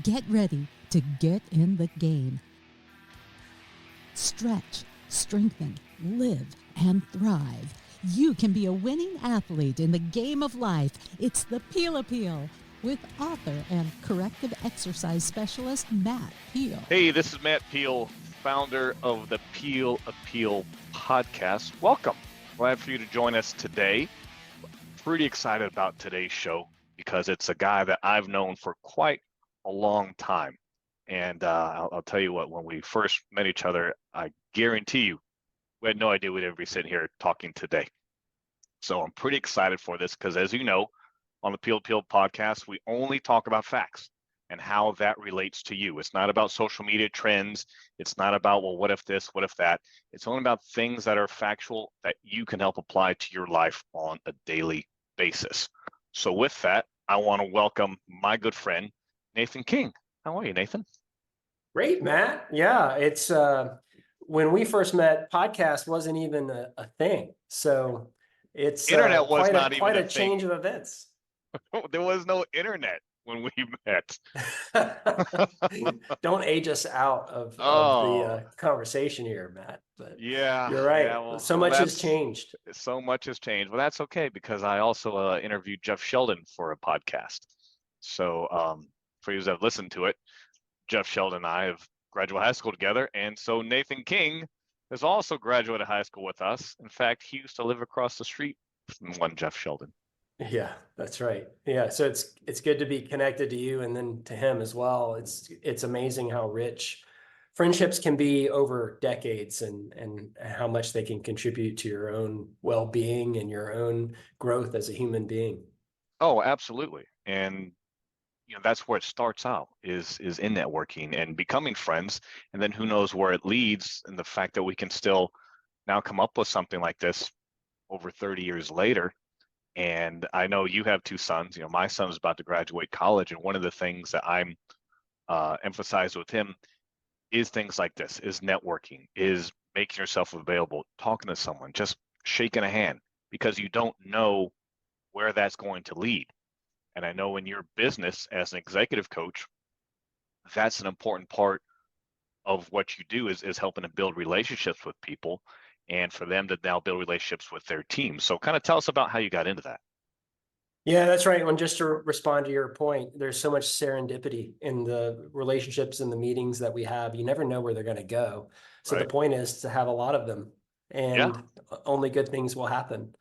Get ready to get in the game. Stretch, strengthen, live, and thrive. You can be a winning athlete in the game of life. It's the Peel Appeal with author and corrective exercise specialist Matt Peel. Hey, this is Matt Peel, founder of the Peel Appeal podcast. Welcome. Glad for you to join us today. Pretty excited about today's show because it's a guy that I've known for quite a long time. And I'll tell you what, when we first met each other, I guarantee you, we had no idea we'd ever be sitting here talking today. So I'm pretty excited for this because, as you know, on the Peel Appeal podcast, we only talk about facts and how that relates to you. It's not about social media trends. It's not about, well, what if this, what if that? It's only about things that are factual that you can help apply to your life on a daily basis. So with that, I want to welcome my good friend, Nathan King. How are you, Nathan? Great, Matt. Yeah, it's when we first met, podcast wasn't even a thing. So it's Internet was not even quite a a thing. change of events. There was no internet when we met. Don't age us out of Oh. the conversation here, Matt. But Yeah, you're right. yeah, well, So much has changed. So much has changed. Well, that's okay because I also interviewed Jeff Sheldon for a podcast. So for you that have listened to it, Jeff Sheldon and I have graduated high school together, and so Nathan King has also graduated high school with us. In fact, he used to live across the street from one Jeff Sheldon. Yeah, that's right. Yeah, so it's good to be connected to you and then to him as well. It's amazing how rich friendships can be over decades and how much they can contribute to your own well-being and your own growth as a human being. Oh, absolutely. And that's where it starts out is in networking and becoming friends, and then who knows where it leads, and the fact that we can still now come up with something like this over 30 years later. And I know you have two sons. My son's about to graduate college, and one of the things that I'm emphasized with him is things like this, is networking, is making yourself available, talking to someone, just shaking a hand, because you don't know where that's going to lead. And I know in your business as an executive coach, that's an important part of what you do is helping to build relationships with people and for them to now build relationships with their team. So kind of tell us about how you got into that. Yeah, that's right. And just to respond to your point, there's so much serendipity in the relationships and the meetings that we have. You never know where they're going to go. So Right. The point is to have a lot of them, and only good things will happen.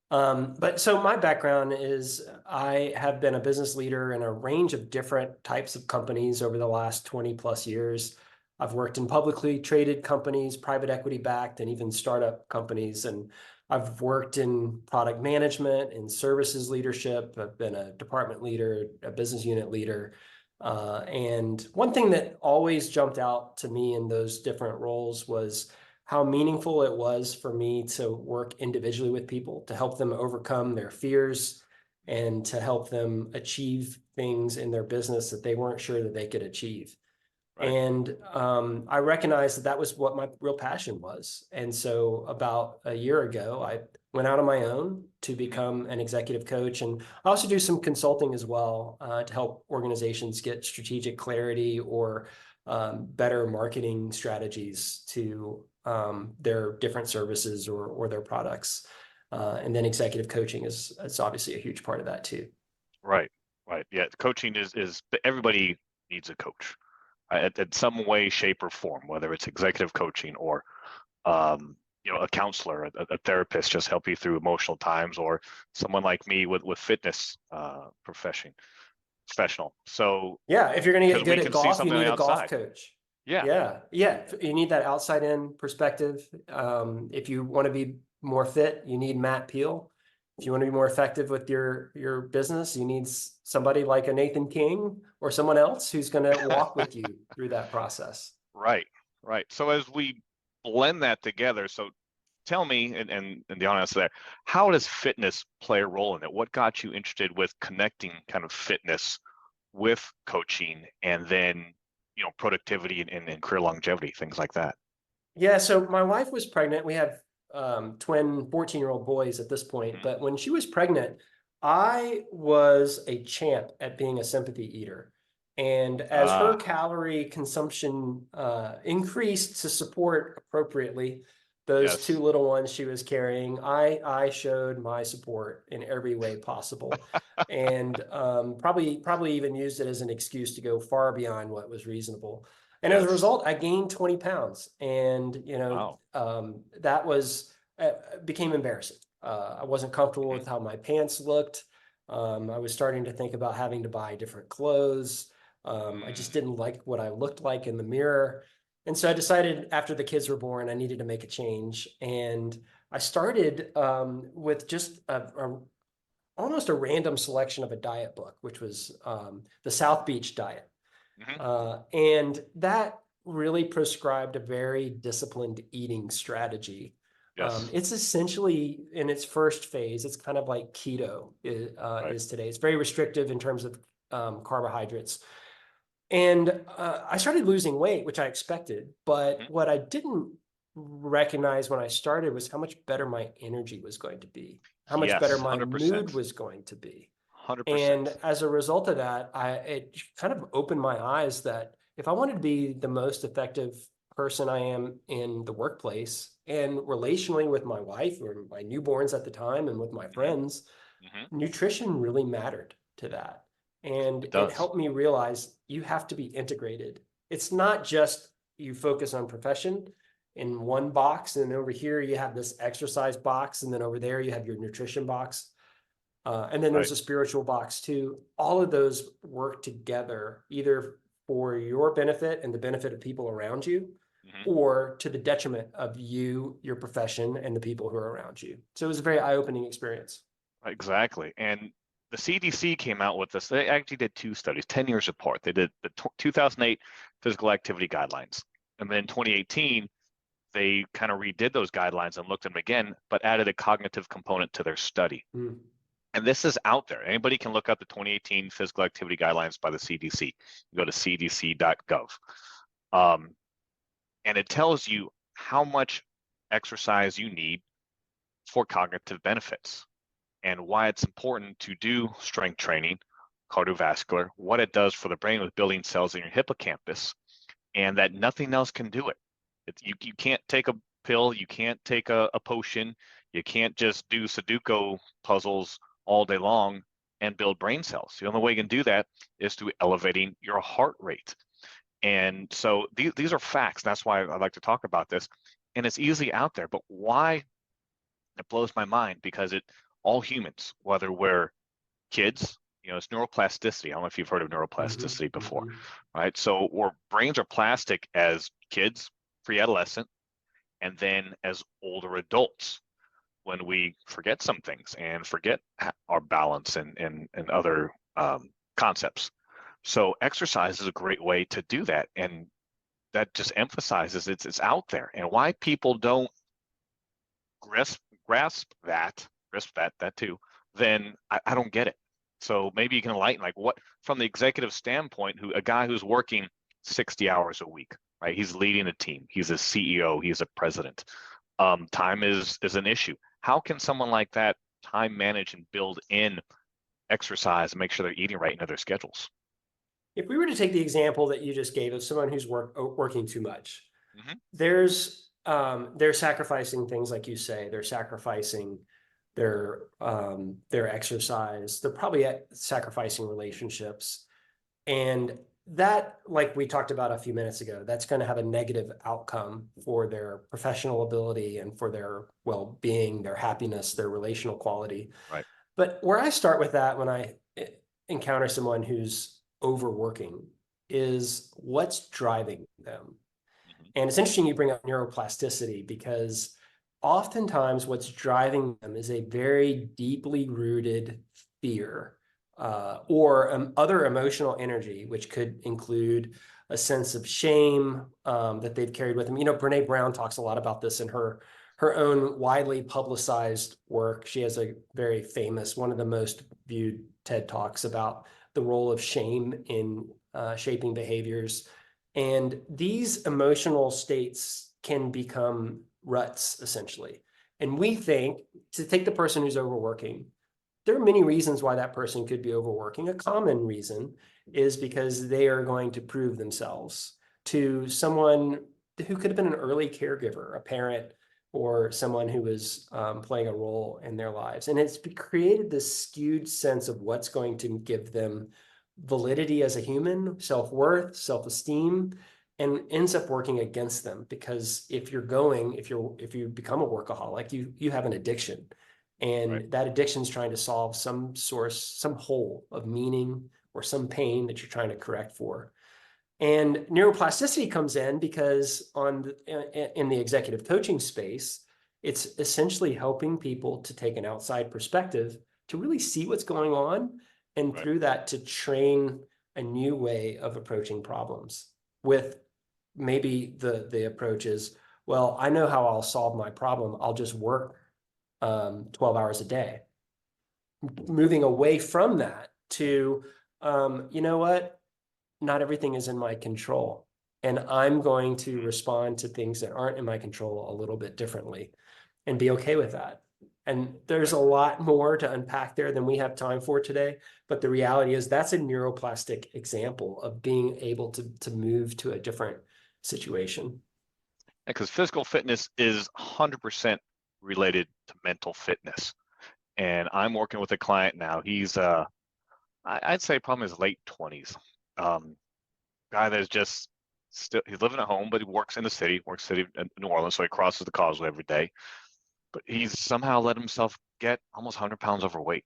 But so my background is I have been a business leader in a range of different types of companies over the last 20 plus years. I've worked in publicly traded companies, private equity backed, and even startup companies. And I've worked in product management and services leadership. I've been a department leader, a business unit leader. And one thing that always jumped out to me in those different roles was how meaningful it was for me to work individually with people, to help them overcome their fears and to help them achieve things in their business that they weren't sure that they could achieve. Right. And I recognized that was what my real passion was. And so about a year ago, I went out on my own to become an executive coach. And I also do some consulting as well to help organizations get strategic clarity or better marketing strategies to their different services or their products. And then executive coaching is obviously a huge part of that too. Right. Yeah. Coaching is everybody needs a coach. At some way, shape, or form, whether it's executive coaching or, a counselor, a therapist, just help you through emotional times, or someone like me with fitness professional. So yeah, if you're going to get good at golf, you need a golf outside. coach. Yeah. You need that outside in perspective. If you want to be more fit, you need Matt Peel. If you want to be more effective with your business, you need somebody like a Nathan King or someone else who's going to walk with you through that process. Right. So as we blend that together, so tell me, and the audience there, how does fitness play a role in it? What got you interested with connecting kind of fitness with coaching and then, productivity and career longevity, things like that? Yeah, so my wife was pregnant. We have twin 14-year-old boys at this point. Mhm. But when she was pregnant, I was a champ at being a sympathy eater. And as her calorie consumption increased to support appropriately those two yes. little ones she was carrying, I showed my support in every way possible, and probably even used it as an excuse to go far beyond what was reasonable. And as a Yes. result, I gained 20 pounds, and Wow. that was became embarrassing. I wasn't comfortable Mhm. with how my pants looked. I was starting to think about having to buy different clothes. I just Mm, didn't like what I looked like in the mirror. And so I decided after the kids were born, I needed to make a change. And I started with just almost a random selection of a diet book, which was the South Beach diet. mhm. And that really prescribed a very disciplined eating strategy. Yes. It's essentially in its first phase, it's kind of like keto Right. is today. It's very restrictive in terms of carbohydrates. And I started losing weight, which I expected. But Mhm. what I didn't recognize when I started was how much better my energy was going to be, how much better Yes. my mood 100%. was going to be. And 100%. as a result of that, it kind of opened my eyes that if I wanted to be the most effective person I am in the workplace and relationally with my wife or my newborns at the time and with my Mhm. friends, Mhm. nutrition really mattered to that. And It it does. helped me realize you have to be integrated. It's not just you focus on profession in one box, and then over here you have this exercise box, and then over there you have your nutrition box. And then Right. there's a spiritual box too. All of those work together, either for your benefit and the benefit of people around you, Mhm. or to the detriment of you, your profession, and the people who are around you. So it was a very eye-opening experience. Exactly. And the CDC came out with this. They actually did two studies, 10 years apart. They did the 2008 physical activity guidelines. And then 2018, they kind of redid those guidelines and looked at them again, but added a cognitive component to their study. Mm. And this is out there. Anybody can look up the 2018 physical activity guidelines by the CDC. You go to cdc.gov. Um, and it tells you how much exercise you need for cognitive benefits and why it's important to do strength training, cardiovascular, what it does for the brain with building cells in your hippocampus, and that nothing else can do it. You can't take a pill, you can't take a potion, you can't just do Sudoku puzzles all day long and build brain cells. The only way you can do that is through elevating your heart rate. And so these are facts. That's why I like to talk about this. And it's easily out there. But why? It blows my mind because all humans, whether we're kids, it's neuroplasticity. I don't know if you've heard of Mhm, neuroplasticity before, mhm. right? So our brains are plastic as kids, pre-adolescent, and then as older adults when we forget some things and forget our balance and other concepts. So exercise is a great way to do that, and that just emphasizes it's out there and why people don't grasp grasp that too, then I don't get it. So maybe you can enlighten, like, what from the executive standpoint, a guy who's working 60 hours a week, right? He's leading a team. He's a CEO. He's a president. Time is an issue. How can someone like that time manage and build in exercise and make sure they're eating right into their schedules? If we were to take the example that you just gave of someone who's working too much, Hmm. they're sacrificing things like you say. They're sacrificing their exercise. They're probably sacrificing relationships. And that, like we talked about a few minutes ago, that's going to have a negative outcome for their professional ability and for their well-being, their happiness, their relational quality. Right. But where I start with that when I encounter someone who's overworking is what's driving them. Hmm. And it's interesting you bring up neuroplasticity because oftentimes what's driving them is a very deeply rooted fear or other emotional energy, which could include a sense of shame that they've carried with them. Brene Brown talks a lot about this in her own widely publicized work. She has a very famous, one of the most viewed TED Talks about the role of shame in shaping behaviors. And these emotional states can become ruts, essentially. And we think, to take the person who's overworking, there are many reasons why that person could be overworking. A common reason is because they are going to prove themselves to someone who could have been an early caregiver, a parent, or someone who was playing a role in their lives. And it's created this skewed sense of what's going to give them validity as a human, self-worth, self-esteem, and ends up working against them. Because if you become a workaholic, you have an addiction. And that addiction is trying to solve some hole of meaning or some pain that you're trying to correct for. And neuroplasticity comes in because in the executive coaching space, it's essentially helping people to take an outside perspective to really see what's going on, and through that to train a new way of approaching problems. With maybe the approach is, well, I know how I'll solve my problem. I'll just work 12 hours a day. Moving away from that to, you know what? Not everything is in my control. And I'm going to respond to things that aren't in my control a little bit differently and be okay with that. And there's a lot more to unpack there than we have time for today. But the reality is that's a neuroplastic example of being able to move to a different situation. Because physical fitness is 100% related to mental fitness. And I'm working with a client now. He's, I'd say probably in his late 20s. Guy that's just still, he's living at home, but he works in the city of New Orleans. So he crosses the causeway every day. But he's somehow let himself get almost 100 pounds overweight.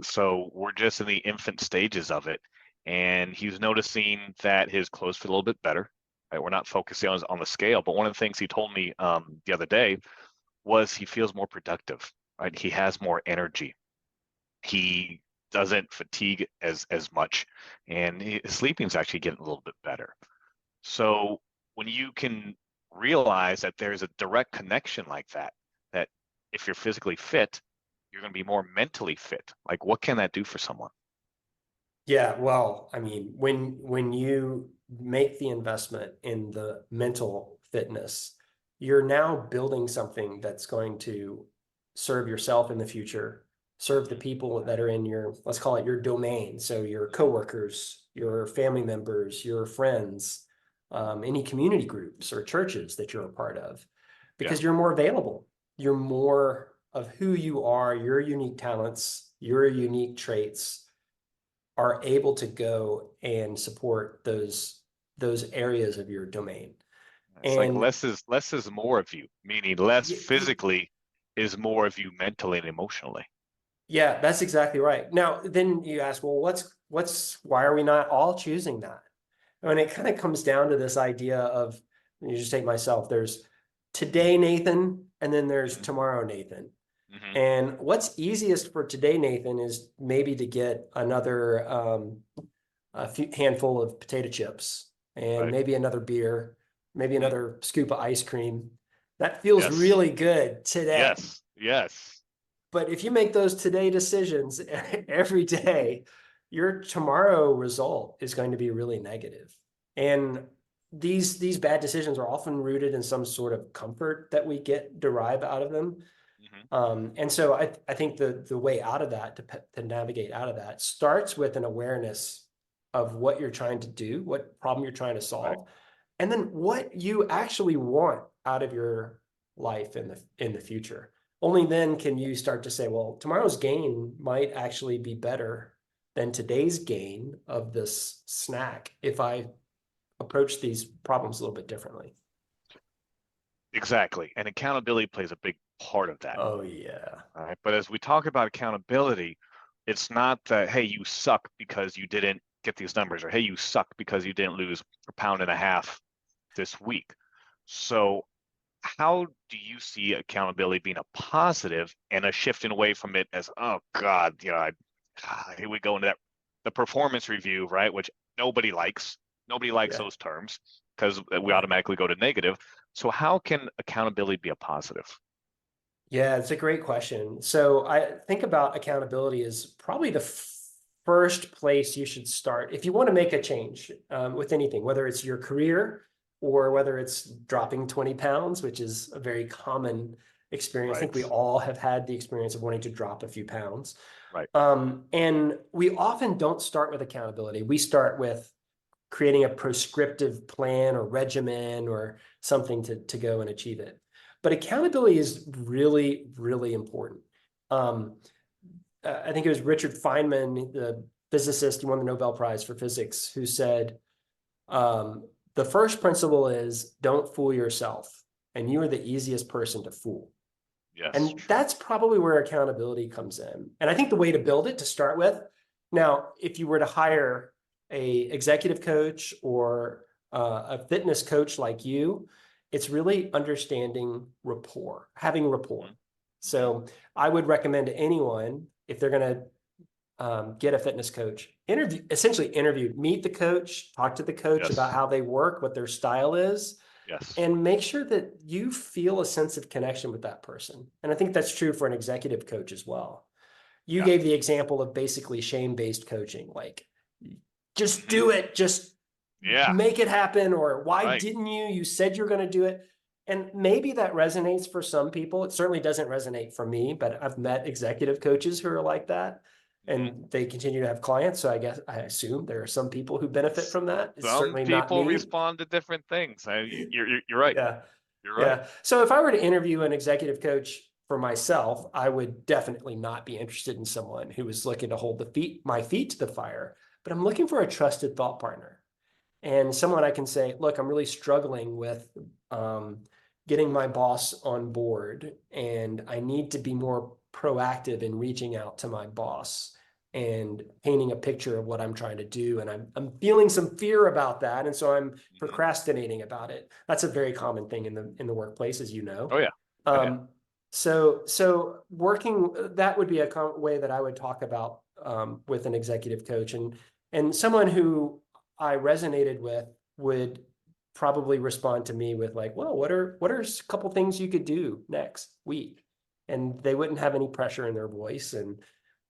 So we're just in the infant stages of it. And he's noticing that his clothes fit a little bit better. Right? We're not focusing on the scale, but one of the things he told me the other day was he feels more productive. Right? He has more energy. He doesn't fatigue as much, and his sleeping's actually getting a little bit better. So when you can realize that there's a direct connection like that if you're physically fit, you're going to be more mentally fit. Like, what can that do for someone? Yeah, well, I mean, when you make the investment in the mental fitness, you're now building something that's going to serve yourself in the future, serve the people that are in your, let's call it your domain. So your coworkers, your family members, your friends, any community groups or churches that you're a part of, because you're more available. You're more of who you are, your unique talents, your unique traits are able to go and support those areas of your domain. It's like less is more of you, meaning less physically is more of you mentally and emotionally. Yeah, that's exactly right. Now, then you ask, well, why are we not all choosing that? And it kind of comes down to this idea of, you just take myself, there's today Nathan, and then there's tomorrow Nathan. And what's easiest for today, Nathan, is maybe to get another handful of potato chips and maybe another beer, maybe another scoop of ice cream. That feels really good today. Yes. But if you make those today decisions every day, your tomorrow result is going to be really negative. And these bad decisions are often rooted in some sort of comfort that we derive out of them. And so I think the way out of that, to navigate out of that, starts with an awareness of what you're trying to do, what problem you're trying to solve, and then what you actually want out of your life in the future. Only then can you start to say, well, tomorrow's gain might actually be better than today's gain of this snack if I approach these problems a little bit differently. Exactly. And accountability plays a big part of that. Oh, yeah. All right. But as we talk about accountability, it's not that, hey, you suck because you didn't get these numbers, or hey, you suck because you didn't lose 1.5 pounds this week. So how do you see accountability being a positive and a shifting away from it as, oh God, here we go into the performance review, right? Which nobody likes. Nobody likes those terms because we automatically go to negative. So how can accountability be a positive? Yeah, it's a great question. So I think about accountability as probably the first place you should start if you want to make a change with anything, whether it's your career or whether it's dropping 20 pounds, which is a very common experience. I think we Right. all have had the experience of wanting to drop a few pounds. Right. And we often don't start with accountability. We start with creating a prescriptive plan or regimen or something to go and achieve it. But accountability is really, really important. I think it was Richard Feynman, the physicist, he won the Nobel Prize for physics, who said, the first principle is don't fool yourself. And you are the easiest person to fool. Yes. And True. that's probably where accountability comes in. And I think the way to build it to start with, now, if you were to hire a executive coach or a fitness coach like you, it's really understanding rapport, having rapport. Mm-hmm. So I would recommend to anyone, if they're going to get a fitness coach, essentially interview, meet the coach, talk to the coach about Yes. how they work, what their style is, Yes. and make sure that you feel a sense of connection with that person. And I think that's true for an executive coach as well. You Yeah. gave the example of basically shame-based coaching, like just Mm-hmm. do it, just Yeah. make it happen, or why Right. didn't you? You said you're going to do it. And maybe that resonates for some people. It certainly doesn't resonate for me, but I've met executive coaches who are like that, Mm-hmm. and they continue to have clients. So I assume there are some people who benefit from that. It's Some certainly not people me. respond to different things. You're right. Yeah. You're right. Yeah. So if I were to interview an executive coach for myself, I would definitely not be interested in someone who was looking to hold my feet to the fire, but I'm looking for a trusted thought partner and someone I can say, look, I'm really struggling with getting my boss on board, and I need to be more proactive in reaching out to my boss and painting a picture of what I'm trying to do. And I'm feeling some fear about that. And so I'm Mm-hmm. procrastinating about it. That's a very common thing in the workplace, as you know. Oh yeah. Oh, yeah. So working, that would be a way that I would talk about with an executive coach, and someone who I resonated with would probably respond to me with like, well, what are a couple things you could do next week? And they wouldn't have any pressure in their voice. And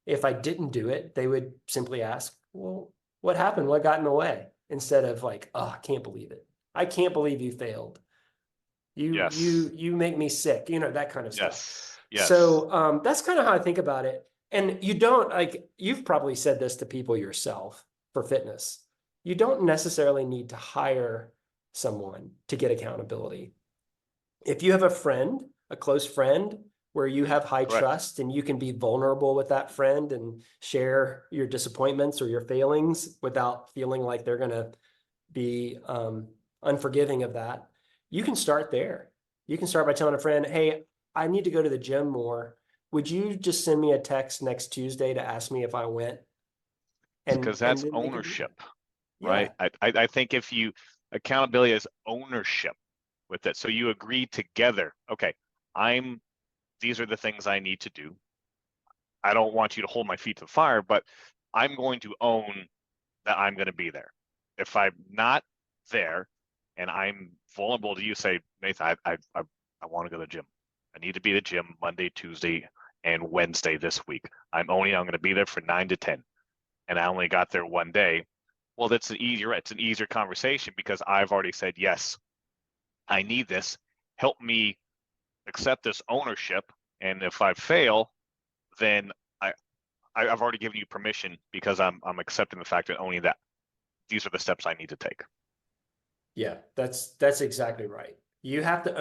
if I didn't do it, they would simply ask, well, what happened? What got in the way? Instead of like, oh, I can't believe it. I can't believe you failed. Yes. You make me sick, that kind of stuff. Yes. Yes. So that's kind of how I think about it. And you don't, like, you've probably said this to people yourself for fitness. You don't necessarily need to hire someone to get accountability. If you have a close friend, where you have high Correct. trust and you can be vulnerable with that friend and share your disappointments or your failings without feeling like they're going to be unforgiving of that, you can start there. You can start by telling a friend, hey, I need to go to the gym more. Would you just send me a text next Tuesday to ask me if I went? Because that's then they can do ownership, that. right? Yeah. I think if you accountability is ownership with it. So you agree together, okay, these are the things I need to do. I don't want you to hold my feet to the fire, but I'm going to own that I'm going to be there. If I'm not there and I'm vulnerable to you, say, Nathan, I want to go to the gym. I need to be at the gym Monday, Tuesday, and Wednesday this week. I'm going to be there for 9 to 10. And I only got there one day. Well, it's an easier conversation because I've already said, yes, I need this. Help me accept this ownership. And if I fail, then I've already given you permission because I'm accepting the fact that owning that these are the steps I need to take. Yeah, that's exactly right. You have to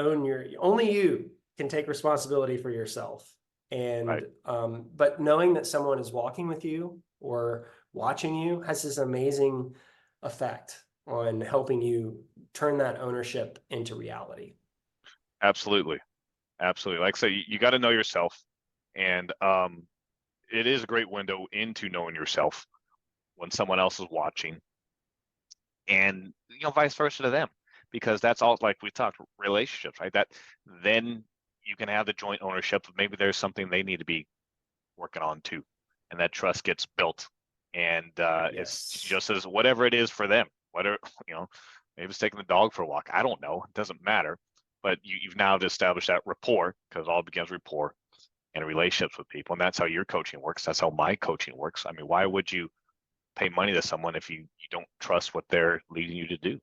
only you can take responsibility for yourself. And Right. But knowing that someone is walking with you or watching you has this amazing effect on helping you turn that ownership into reality. Absolutely. Absolutely. Like I say, you got to know yourself. And it is a great window into knowing yourself when someone else is watching. And vice versa to them. Because that's all, like we talked, relationships, right? That then you can have the joint ownership of maybe there's something they need to be working on too. And that trust gets built. And it's Yes. just as whatever it is for them, whether, maybe it's taking the dog for a walk. I don't know. It doesn't matter. But you've now established that rapport, because it all begins with rapport and relationships with people. And that's how your coaching works. That's how my coaching works. I mean, why would you pay money to someone if you don't trust what they're leading you to do?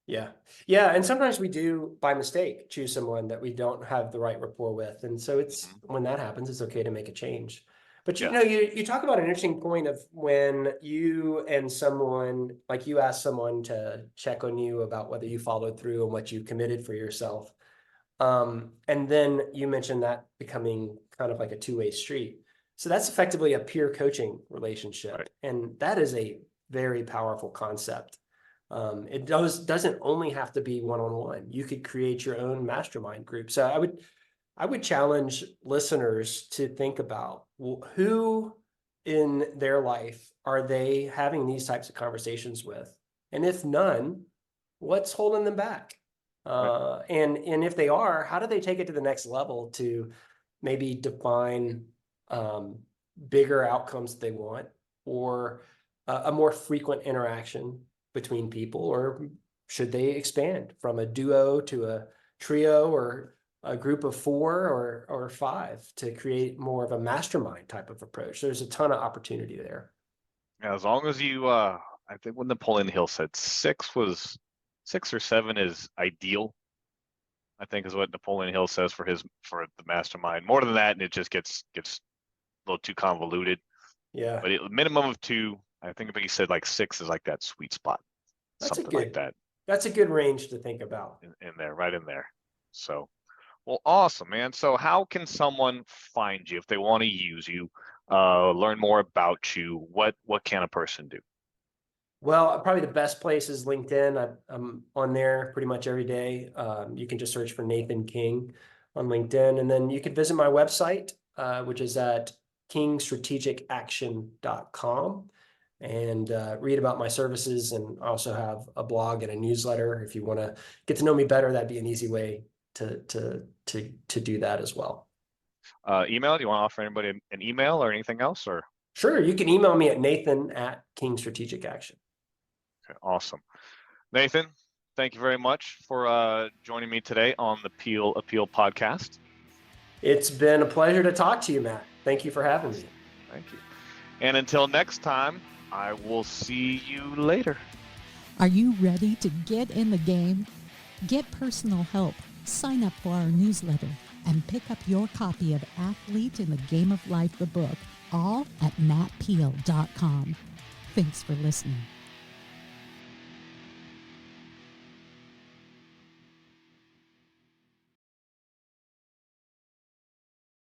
Yeah. Yeah. And sometimes we do, by mistake, choose someone that we don't have the right rapport with. And so it's Mhm. when that happens, it's okay to make a change. But Yeah. you talk about an interesting point of when you and someone, like you ask someone to check on you about whether you followed through on what you committed for yourself. And then you mentioned that becoming kind of like a two-way street. So that's effectively a peer coaching relationship. Right. And that is a very powerful concept. It doesn't only have to be one-on-one. You could create your own mastermind group. So I would challenge listeners to think about who in their life are they having these types of conversations with? And if none, what's holding them back? Right. And if they are, how do they take it to the next level to maybe define um, bigger outcomes they want, or a more frequent interaction between people, or should they expand from a duo to a trio, or a group of four or five to create more of a mastermind type of approach? There's a ton of opportunity there. Yeah, as long as you, I think what Napoleon Hill said, 6 or 7 is ideal. I think is what Napoleon Hill says for the mastermind. More than that, and it just gets a little too convoluted. Yeah, But minimum of 2. I think he said like 6 is like that sweet spot, that's a something like good that that's a good range to think about. in there, right in there. So, well, awesome, man. So, how can someone find you if they want to use you, learn more about you? What can a person do? Well, probably the best place is LinkedIn. I'm on there pretty much every day. You can just search for Nathan King on LinkedIn, and then you can visit my website, which is at kingstrategicaction.com, and read about my services. And I also have a blog and a newsletter. If you want to get to know me better, that'd be an easy way to do that as well. Email? Do you want to offer anybody an email or anything else? Or Sure, you can email me at Nathan@King Strategic Action. okay, awesome, Nathan. Thank you very much for joining me today on the Peel Appeal podcast. It's been a pleasure to talk to you, Matt. Thank you for having me. Thank you. And until next time, I will see you later. Are you ready to get in the game? Get personal help, sign up for our newsletter, and pick up your copy of Athlete in the Game of Life, the book, all at mattpeel.com. Thanks for listening.